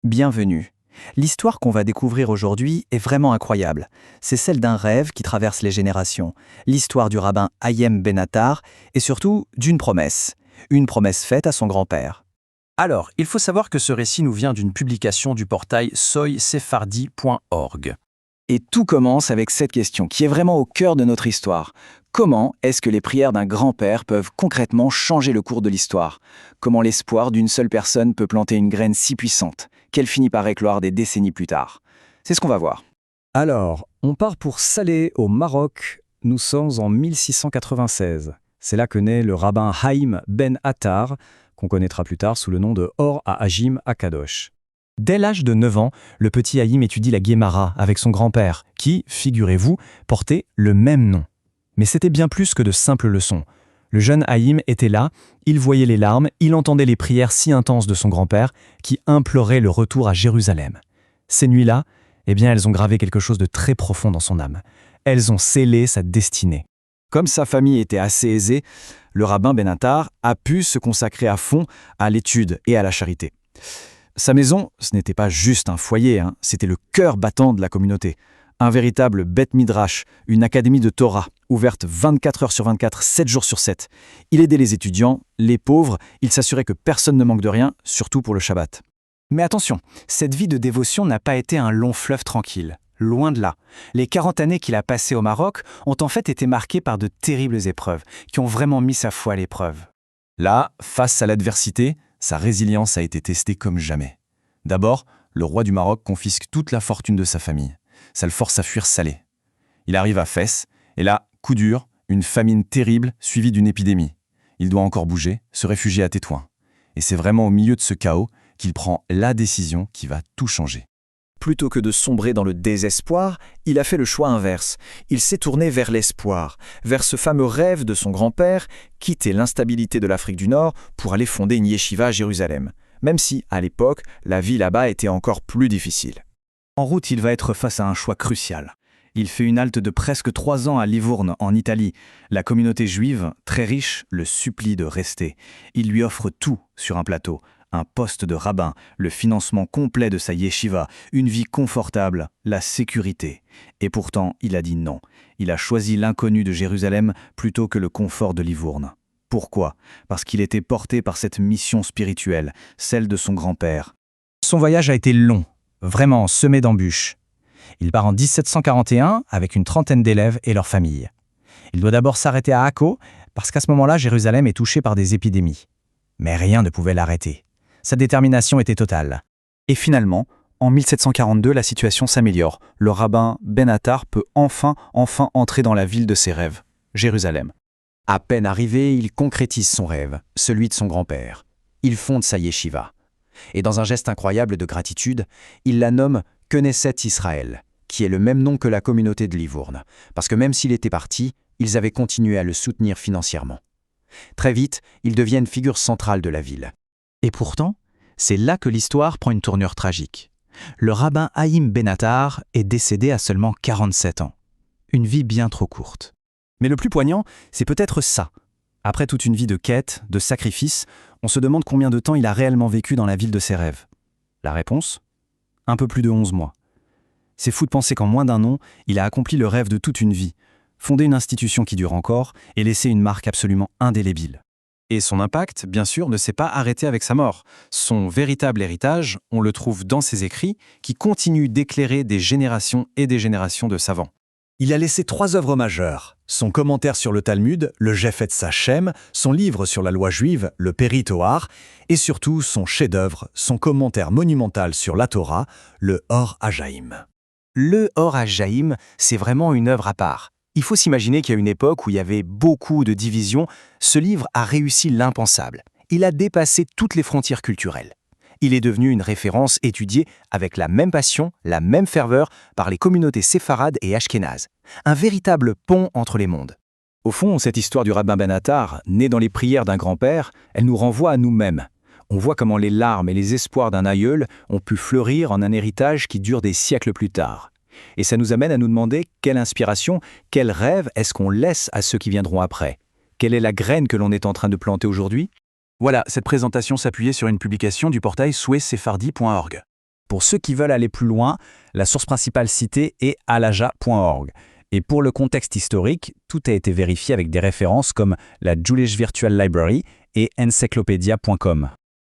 Bienvenue. L'histoire qu'on va découvrir aujourd'hui est vraiment incroyable. C'est celle d'un rêve qui traverse les générations, l'histoire du rabbin Haïm Ben Attar et surtout d'une promesse. Une promesse faite à son grand-père. Alors, il faut savoir que ce récit nous vient d'une publication du portail soysefardi.org. Et tout commence avec cette question qui est vraiment au cœur de notre histoire. Comment est-ce que les prières d'un grand-père peuvent concrètement changer le cours de l'histoire? Comment l'espoir d'une seule personne peut planter une graine si puissante qu'elle finit par éclore des décennies plus tard? C'est ce qu'on va voir. Alors, on part pour Salé, au Maroc. Nous sommes en 1696. C'est là que naît le rabbin Haïm Ben Attar, qu'on connaîtra plus tard sous le nom de Or HaHajim HaKadosh. Dès l'âge de 9 ans, le petit Haïm étudie la Guémara avec son grand-père, qui, figurez-vous, portait le même nom. Mais c'était bien plus que de simples leçons. Le jeune Haïm était là, il voyait les larmes, il entendait les prières si intenses de son grand-père, qui implorait le retour à Jérusalem. Ces nuits-là, elles ont gravé quelque chose de très profond dans son âme. Elles ont scellé sa destinée. Comme sa famille était assez aisée, le rabbin Ben Attar a pu se consacrer à fond à l'étude et à la charité. Sa maison, ce n'était pas juste un foyer, c'était le cœur battant de la communauté. Un véritable Beth Midrash, une académie de Torah, ouverte 24 heures sur 24, 7 jours sur 7. Il aidait les étudiants, les pauvres, il s'assurait que personne ne manque de rien, surtout pour le Shabbat. Mais attention, cette vie de dévotion n'a pas été un long fleuve tranquille. Loin de là. Les 40 années qu'il a passées au Maroc ont en fait été marquées par de terribles épreuves, qui ont vraiment mis sa foi à l'épreuve. Là, face à l'adversité, sa résilience a été testée comme jamais. D'abord, le roi du Maroc confisque toute la fortune de sa famille. Ça le force à fuir Salé. Il arrive à Fès, et là, coup dur, une famine terrible suivie d'une épidémie. Il doit encore bouger, se réfugier à Tétouan. Et c'est vraiment au milieu de ce chaos qu'il prend la décision qui va tout changer. Plutôt que de sombrer dans le désespoir, il a fait le choix inverse. Il s'est tourné vers l'espoir, vers ce fameux rêve de son grand-père, quitter l'instabilité de l'Afrique du Nord pour aller fonder une yeshiva à Jérusalem. Même si, à l'époque, la vie là-bas était encore plus difficile. En route, il va être face à un choix crucial. Il fait une halte de presque 3 ans à Livourne, en Italie. La communauté juive, très riche, le supplie de rester. Il lui offre tout sur un plateau. Un poste de rabbin, le financement complet de sa yeshiva, une vie confortable, la sécurité. Et pourtant, il a dit non. Il a choisi l'inconnu de Jérusalem plutôt que le confort de Livourne. Pourquoi? Parce qu'il était porté par cette mission spirituelle, celle de son grand-père. Son voyage a été long, vraiment semé d'embûches. Il part en 1741 avec une trentaine d'élèves et leurs familles. Il doit d'abord s'arrêter à Akko, parce qu'à ce moment-là, Jérusalem est touchée par des épidémies. Mais rien ne pouvait l'arrêter. Sa détermination était totale. Et finalement, en 1742, la situation s'améliore. Le rabbin Ben Attar peut enfin entrer dans la ville de ses rêves, Jérusalem. À peine arrivé, il concrétise son rêve, celui de son grand-père. Il fonde sa yeshiva. Et dans un geste incroyable de gratitude, il la nomme Knesset Israël, qui est le même nom que la communauté de Livourne, parce que même s'il était parti, ils avaient continué à le soutenir financièrement. Très vite, il devient une figure centrale de la ville. Et pourtant, c'est là que l'histoire prend une tournure tragique. Le rabbin Haïm Ben Attar est décédé à seulement 47 ans. Une vie bien trop courte. Mais le plus poignant, c'est peut-être ça. Après toute une vie de quête, de sacrifice, on se demande combien de temps il a réellement vécu dans la ville de ses rêves. La réponse? Un peu plus de 11 mois. C'est fou de penser qu'en moins d'un an, il a accompli le rêve de toute une vie, fondé une institution qui dure encore et laissé une marque absolument indélébile. Et son impact, bien sûr, ne s'est pas arrêté avec sa mort. Son véritable héritage, on le trouve dans ses écrits, qui continuent d'éclairer des générations et des générations de savants. Il a laissé 3 œuvres majeures. Son commentaire sur le Talmud, le Jefetz Hachem, son livre sur la loi juive, le Périt Ohar, et surtout son chef-d'œuvre, son commentaire monumental sur la Torah, le Or HaJaïm. Le Or HaJaïm, c'est vraiment une œuvre à part. Il faut s'imaginer qu'à une époque où il y avait beaucoup de divisions, ce livre a réussi l'impensable. Il a dépassé toutes les frontières culturelles. Il est devenu une référence étudiée avec la même passion, la même ferveur par les communautés séfarades et ashkénazes. Un véritable pont entre les mondes. Au fond, cette histoire du rabbin Ben Attar, née dans les prières d'un grand-père, elle nous renvoie à nous-mêmes. On voit comment les larmes et les espoirs d'un aïeul ont pu fleurir en un héritage qui dure des siècles plus tard. Et ça nous amène à nous demander quelle inspiration, quel rêve est-ce qu'on laisse à ceux qui viendront après? Quelle est la graine que l'on est en train de planter aujourd'hui? Voilà, cette présentation s'appuyait sur une publication du portail soysefardi.org. Pour ceux qui veulent aller plus loin, la source principale citée est alaja.org. Et pour le contexte historique, tout a été vérifié avec des références comme la Jewish Virtual Library et encyclopedia.com.